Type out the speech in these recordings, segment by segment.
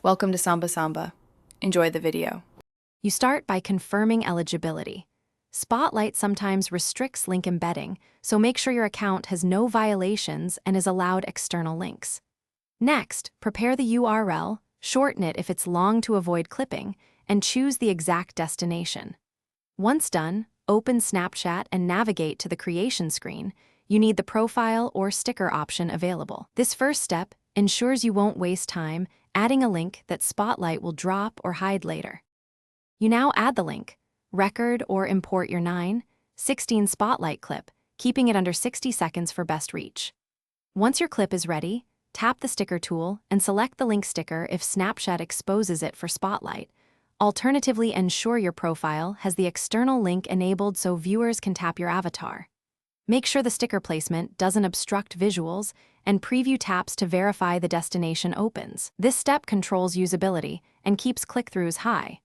Welcome to Samba Samba. Enjoy the video. You start by confirming eligibility. Spotlight sometimes restricts link embedding, so make sure your account has no violations and is allowed external links. Next, prepare the URL, shorten it if it's long to avoid clipping, and choose the exact destination. Once done, open Snapchat and navigate to the creation screen. You need the profile or sticker option available. This first step ensures you won't waste time adding a link that Spotlight will drop or hide later. You now add the link, record or import your 9:16 Spotlight clip, keeping it under 60 seconds for best reach. Once your clip is ready, tap the sticker tool and select the link sticker if Snapchat exposes it for Spotlight. Alternatively, ensure your profile has the external link enabled so viewers can tap your avatar. Make sure the sticker placement doesn't obstruct visuals, and preview taps to verify the destination opens. This step controls usability and keeps click-throughs high.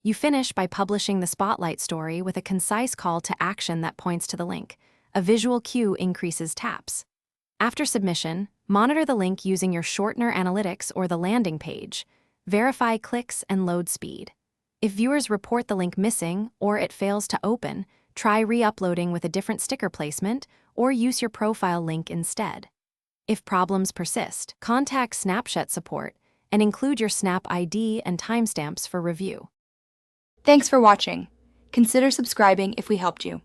You finish by publishing the Spotlight story with a concise call to action that points to the link. A visual cue increases taps. After submission, monitor the link using your shortener analytics or the landing page. Verify clicks and load speed. If viewers report the link missing or it fails to open, try re-uploading with a different sticker placement or use your profile link instead. If problems persist, contact Snapchat support and include your Snap ID and timestamps for review. Thanks for watching. Consider subscribing if we helped you.